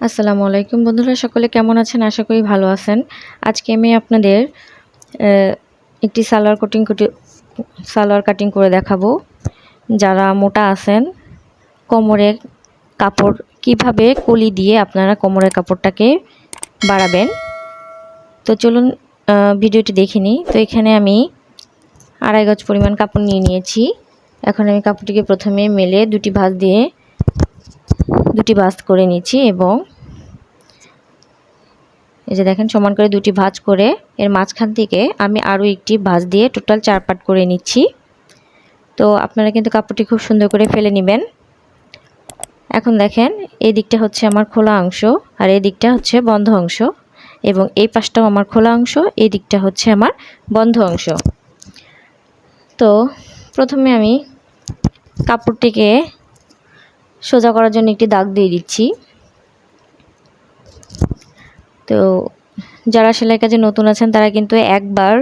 আসসালামু আলাইকুম বন্ধুরা, সকলে কেমন আছেন? আশা করি ভালো আছেন। আজকে আমি আপনাদের একটি সালোয়ার কাটিং করে দেখাবো। যারা মোটা আছেন, কোমরের কাপড় কিভাবে কলি দিয়ে আপনারা কোমরের কাপড়টাকে বাড়াবেন। তো চলুন ভিডিওটি দেখে নিই। তো এখানে আমি 2.5 গজ পরিমাণ কাপড় নিয়েছি। এখন আমি কাপড়টিকে প্রথমে মেলে দুটি ভাঁজ করে নিচ্ছি এবং এই যে দেখেন সমান করে দুটি ভাঁজ করে এর মাঝখান থেকে আমি আরও একটি ভাঁজ দিয়ে টোটাল 4 পার্ট করে নিচ্ছি। তো আপনারা কিন্তু কাপড়টি খুব সুন্দর করে ফেলে নেবেন। এখন দেখেন এই দিকটা হচ্ছে আমার খোলা অংশ আর এই দিকটা হচ্ছে বন্ধ অংশ, এবং এই পাশটাও আমার খোলা অংশ, এই দিকটা হচ্ছে আমার বন্ধ অংশ। তো প্রথমে আমি কাপড়টিকে সোজা করার জন্য একটি দাগ দিয়ে দিচ্ছি। তো যারা সেলাই কাজে নতুন আছেন তারা কিন্তু একবার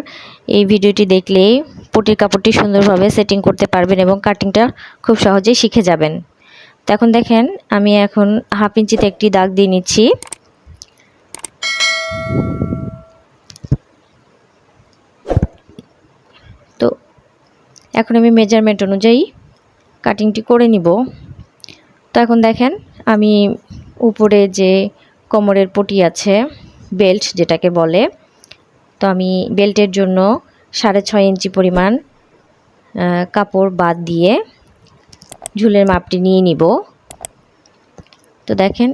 এই ভিডিওটি দেখলেই পটির কাপড়টি সুন্দরভাবে সেটিং করতে পারবেন এবং কাটিংটা খুব সহজেই শিখে যাবেন। তো এখন দেখেন আমি এখন 1/2 ইঞ্চিতে একটি দাগ দিয়ে নিচ্ছি। তো এখন আমি মেজারমেন্ট অনুযায়ী কাটিংটি করে নিব। তো এখন দেখেন আমি উপরে যে কোমরের পটি আছে, বেল্ট যেটাকে বলে, তো আমি বেল্টের জন্য 6.5 ইঞ্চি পরিমাণ কাপড় বাদ দিয়ে ঝুলের মাপটি নিয়ে নিব। তো দেখেন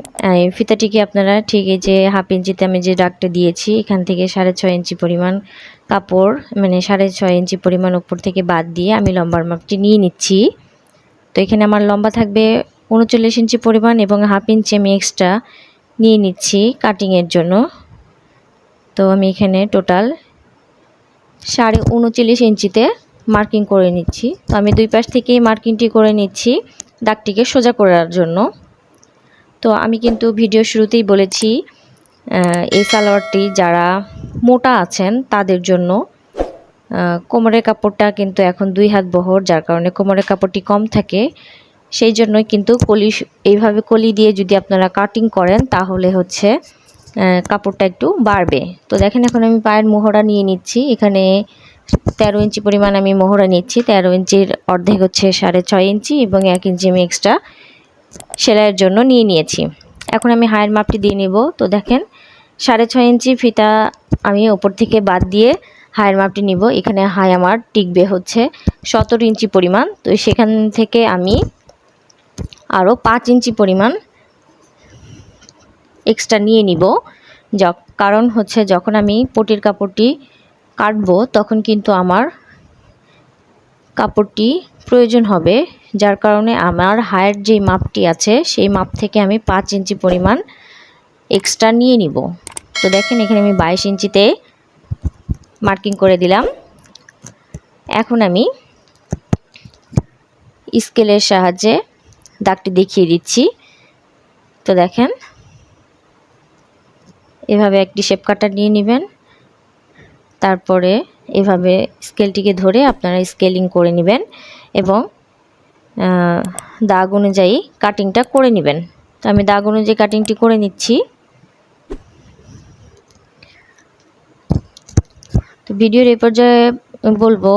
ফিতাটিকে আপনারা ঠিক এই যে 1/2 ইঞ্চিতে আমি যে দাগটা দিয়েছি এখান থেকে 6.5 ইঞ্চি পরিমাণ কাপড়, মানে 6.5 ইঞ্চি পরিমাণ উপর থেকে বাদ দিয়ে আমি লম্বার মাপটি নিয়ে নিচ্ছি। তো এখানে আমার লম্বা থাকবে 39 ইঞ্চি পরিমাণ এবং 1/2 ইঞ্চি আমি এক্সট্রা নিয়ে নিচ্ছি কাটিংয়ের জন্য। তো আমি এখানে টোটাল 39.5 ইঞ্চিতে মার্কিং করে নিচ্ছি। তো আমি দুই পাশ থেকেই মার্কিংটি করে নিচ্ছি দাগটিকে সোজা করার জন্য। তো আমি কিন্তু ভিডিও শুরুতেই বলেছি এই সালোয়ারটি যারা মোটা আছেন তাদের জন্য। কোমরের কাপড়টা কিন্তু এখন 2 হাত বহর, যার কারণে কোমরের কাপড়টি কম থাকে। সেই জন্যই কিন্তু এইভাবে কলি দিয়ে যদি আপনারা কাটিং করেন তাহলে হচ্ছে কাপড়টা একটু বাড়বে। তো দেখেন এখন আমি পায়ের মোহরা নিয়ে নিচ্ছি। এখানে 13 ইঞ্চি পরিমাণ আমি মোহরা নিচ্ছি। 13 ইঞ্চির অর্ধেক হচ্ছে 6.5 ইঞ্চি এবং 1 ইঞ্চি আমি এক্সট্রা সেলাইয়ের জন্য নিয়ে নিয়েছি। এখন আমি হায়ের মাপটি দিয়ে নিব। তো দেখেন 6.5 ইঞ্চি ফিতা আমি ওপর থেকে বাদ দিয়ে হায়ের মাপটি নিব। এখানে হাই আমার টিকবে হচ্ছে 17 ইঞ্চি পরিমাণ। তো সেখান থেকে আমি আরও 5 ইঞ্চি পরিমাণ এক্সট্রা নিয়ে নিব। কারণ হচ্ছে যখন আমি পটির কাপড়টি কাটবো তখন কিন্তু আমার কাপড়টি প্রয়োজন হবে, যার কারণে আমার হায়ের যে মাপটি আছে সেই মাপ থেকে আমি 5 ইঞ্চি পরিমাণ এক্সট্রা নিয়ে নিব। তো দেখেন এখানে আমি 22 ইঞ্চিতে মার্কিং করে দিলাম। এখন আমি স্কেলের সাহায্যে দাগটি দেখিয়ে দিচ্ছি। তো দেখেন এভাবে একটি শেপ কাটার নিয়ে নেবেন, তারপরে এভাবে স্কেলটিকে ধরে আপনারা স্কেলিং করে নেবেন এবং দাগ অনুযায়ী কাটিংটা করে নেবেন। তো আমি দাগ অনুযায়ী কাটিংটি করে নিচ্ছি। তো ভিডিওর এই পর্যায়ে বলবো,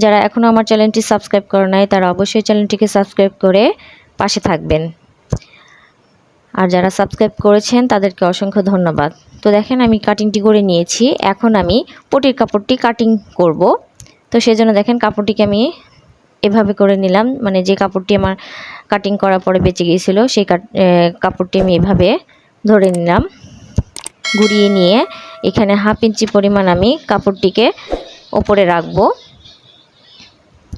যারা এখনও আমার চ্যানেলটি সাবস্ক্রাইব করে নাই তারা অবশ্যই চ্যানেলটিকে সাবস্ক্রাইব করে পাশে থাকবেন, আর যারা সাবস্ক্রাইব করেছেন তাদেরকে অসংখ্য ধন্যবাদ। তো দেখেন আমি কাটিংটি করে নিয়েছি। এখন আমি পটির কাপড়টি কাটিং করব। তো সেজন্য দেখেন কাপড়টিকে আমি এভাবে করে নিলাম, মানে যে কাপড়টি আমার কাটিং করার পরে বেঁচে গিয়েছিল সেই কাপড়টি আমি এভাবে ধরে নিলাম, ঘুরিয়ে নিয়ে এখানে 1/2 ইঞ্চি পরিমাণ আমি কাপড়টিকে ওপরে রাখবো।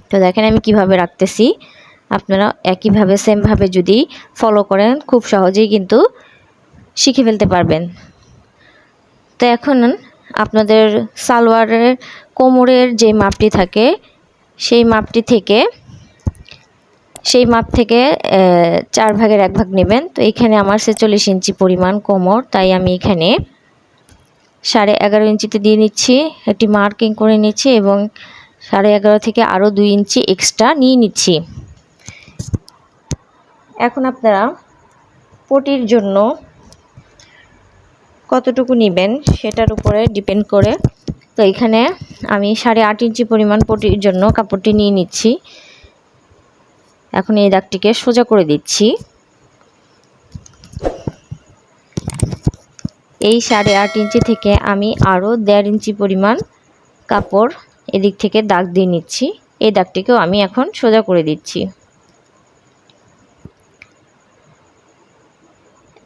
তো দেখেন আমি কিভাবে রাখতেছি, আপনারা একইভাবে সেমভাবে যদি ফলো করেন খুব সহজেই কিন্তু শিখে ফেলতে পারবেন। তো এখন আপনাদের সালোয়ারের কোমরের যে মাপটি থাকে সেই মাপ থেকে 4 ভাগের 1 ভাগ নেবেন। তো এখানে আমার 46 ইঞ্চি পরিমাণ কোমর, তাই আমি এখানে 11.5 ইঞ্চিতে দিয়ে নিচ্ছি, একটি মার্কিং করে নিচ্ছি এবং 11.5 থেকে আরও 2 ইঞ্চি এক্সট্রা নিয়ে নিচ্ছি। এখন আপনারা পটির জন্য কতটুকু নেবেন সেটার উপরে ডিপেন্ড করে। তো এখানে আমি 8.5 ইঞ্চি পরিমাণ পটির জন্য কাপড়টি নিয়ে নিচ্ছি। এখন এই দাগটিকে সোজা করে দিচ্ছি। এই 8.5 ইঞ্চি থেকে আমি আরও 1.5 ইঞ্চি পরিমাণ কাপড় এদিক থেকে দাগ দিয়ে নিচ্ছি। এই দাগটিকেও আমি এখন সোজা করে দিচ্ছি।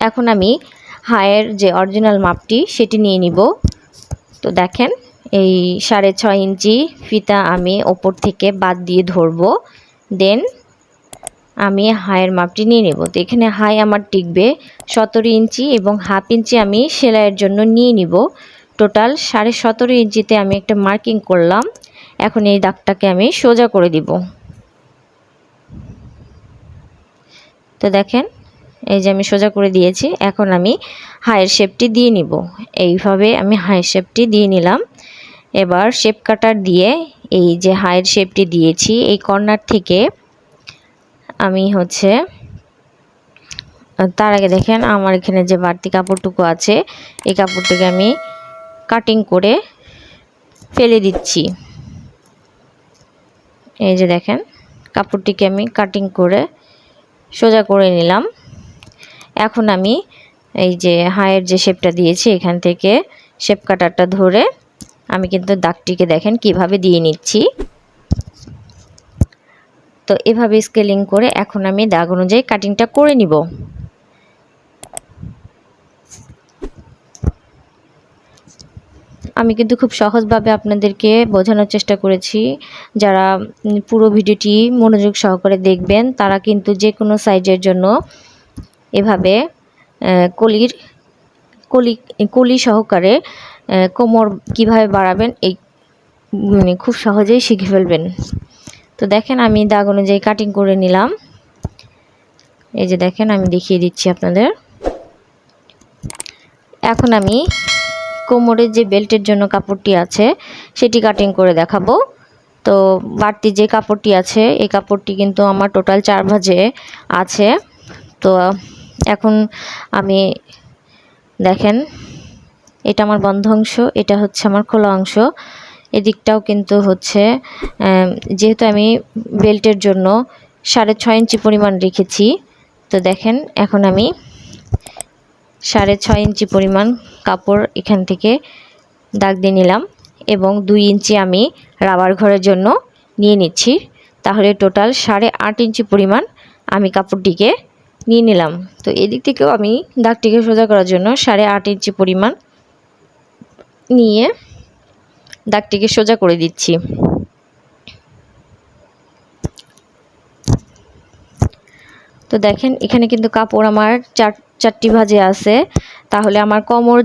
এখন আমি হায়ের যে অরিজিনাল মাপটি সেটি নিয়ে নিব। তো দেখেন এই 6.5 ইঞ্চি ফিতা আমি ওপর থেকে বাদ দিয়ে ধরবো, দেন আমি হায়ের মাপটি নিয়ে নেব। তো এখানে হাই আমার টিকবে 17 ইঞ্চি এবং হাফ ইঞ্চি আমি সেলাইয়ের জন্য নিয়ে নিব। টোটাল 17.5 ইঞ্চিতে আমি একটা মার্কিং করলাম। এখন এই দাগটাকে আমি সোজা করে দিব। তো দেখেন এই যে আমি সোজা করে দিয়েছি। এখন আমি হায়ের শেপটি দিয়ে নিব। এইভাবে আমি হায়ের শেপটি দিয়ে নিলাম। এবার শেপ কাটার দিয়ে এই যে হায়ের শেপটি দিয়েছি এই কর্নার থেকে আমি তার আগে দেখেন আমার এখানে যে বাড়তি কাপড়টুকু আছে এই কাপড়টিকে আমি কাটিং করে ফেলে দিচ্ছি। এই যে দেখেন কাপড়টিকে আমি কাটিং করে সোজা করে নিলাম। এখন আমি এই যে হায়ের যে শেপটা দিয়েছি এখান থেকে শেপ কাটারটা ধরে আমি কিন্তু দাগটিকে দেখেন কিভাবে দিয়ে নিচ্ছি। তো এভাবে স্কেলিং করে এখন আমি দাগ অনুযায়ী কাটিংটা করে নিব। আমি কিন্তু খুব সহজভাবে আপনাদেরকে বোঝানোর চেষ্টা করেছি। যারা পুরো ভিডিওটি মনোযোগ সহকারে দেখবেন তারা কিন্তু যে কোনো সাইজের জন্য এভাবে কলি সহকারে কোমর কিভাবে বাড়াবেন এই খুব সহজেই শিখে ফেলবেন। তো দেখেন আমি দাগ অনুযায়ী কাটিং করে নিলাম। এই যে দেখেন আমি দেখিয়ে দিচ্ছি আপনাদের। এখন আমি কোমরের যে বেল্টের জন্য কাপড়টি আছে সেটি কাটিং করে দেখাবো। তো বাড়তি যে কাপড়টি আছে এই কাপড়টি কিন্তু আমার টোটাল 4 ভাঁজে আছে। তো এখন আমি দেখেন এটা আমার বন্ধ অংশ, এটা হচ্ছে আমার খোলা অংশ। এদিকটাও কিন্তু যেহেতু আমি বেল্টের জন্য 6.5 ইঞ্চি পরিমাণ রেখেছি। তো দেখেন এখন আমি 6.5 ইঞ্চি পরিমাণ কাপড় এখান থেকে দাগ দিয়ে নিলাম এবং 2 ইঞ্চি আমি রাবার ঘরের জন্য নিয়ে নিচ্ছি। তাহলে টোটাল 8.5 ইঞ্চি পরিমাণ আমি কাপড়টিকে নিয়ে নিলাম। তো এদিক থেকেও আমি দাগটিকে সোজা করার জন্য 8.5 ইঞ্চি পরিমাণ নিয়ে দাগটিকে সোজা করে দিচ্ছি। তো দেখেন এখানে কিন্তু কাপড় আমার 4টি ভাঁজে আছে। তাহলে আমার কোমর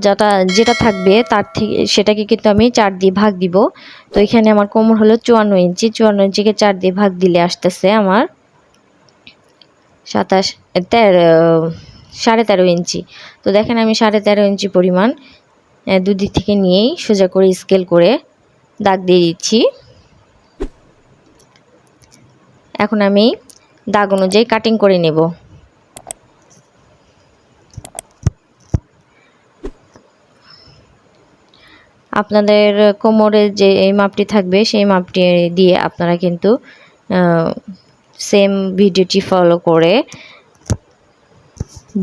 যেটা থাকবে তার থেকে সেটাকে কিন্তু আমি 4 দিয়ে ভাগ দিব। তো এখানে আমার কোমর হলো 54 ইঞ্চি। 54 ইঞ্চিকে 4 দিয়ে ভাগ দিলে আসতেছে আমার 13.5 ইঞ্চি। তো দেখেন আমি 13.5 ইঞ্চি পরিমাণ দুদিক থেকে নিয়েই সোজা করে স্কেল করে দাগ দিয়ে দিচ্ছি। এখন আমি দাগ অনুযায়ী কাটিং করে নেব। আপনাদের কোমরের যে এই মাপটি থাকবে সেই মাপটি দিয়ে আপনারা কিন্তু সেম ভিডিওটি ফলো করে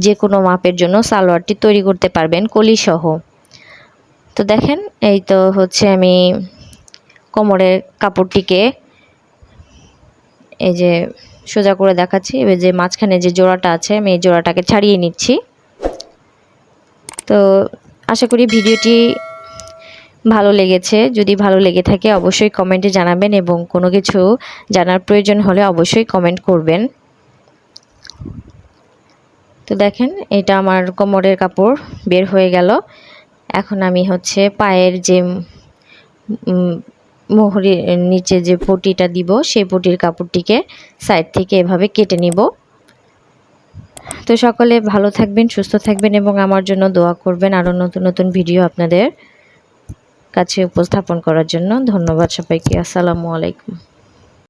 যে কোনো মাপের জন্য সালোয়ারটি তৈরি করতে পারবেন কলি সহ। তো দেখেন এই তো আমি কোমরের কাপড়টিকে এই যে সোজা করে দেখাচ্ছি। এবার যে মাঝখানে যে জোড়াটা আছে আমি এই জোড়াটাকে ছাড়িয়ে নিচ্ছি। তো আশা করি ভিডিওটি ভালো লেগেছে। যদি ভালো লেগে থাকে অবশ্যই কমেন্টে জানাবেন এবং কোনো কিছু জানার প্রয়োজন হলে অবশ্যই কমেন্ট করবেন। তো দেখেন এটা আমার কোমরের কাপড় বের হয়ে গেল। এখন আমি পায়ের যে মোহরের নিচে যে পটিটা দিব সেই পটির কাপড়টিকে সাইড থেকে এভাবে কেটে নিব। তো সকলে ভালো থাকবেন, সুস্থ থাকবেন এবং আমার জন্য দোয়া করবেন আরও নতুন নতুন ভিডিও আপনাদের কাছে উপস্থাপন করার জন্য। ধন্যবাদ সবাইকে। আসসালামু আলাইকুম।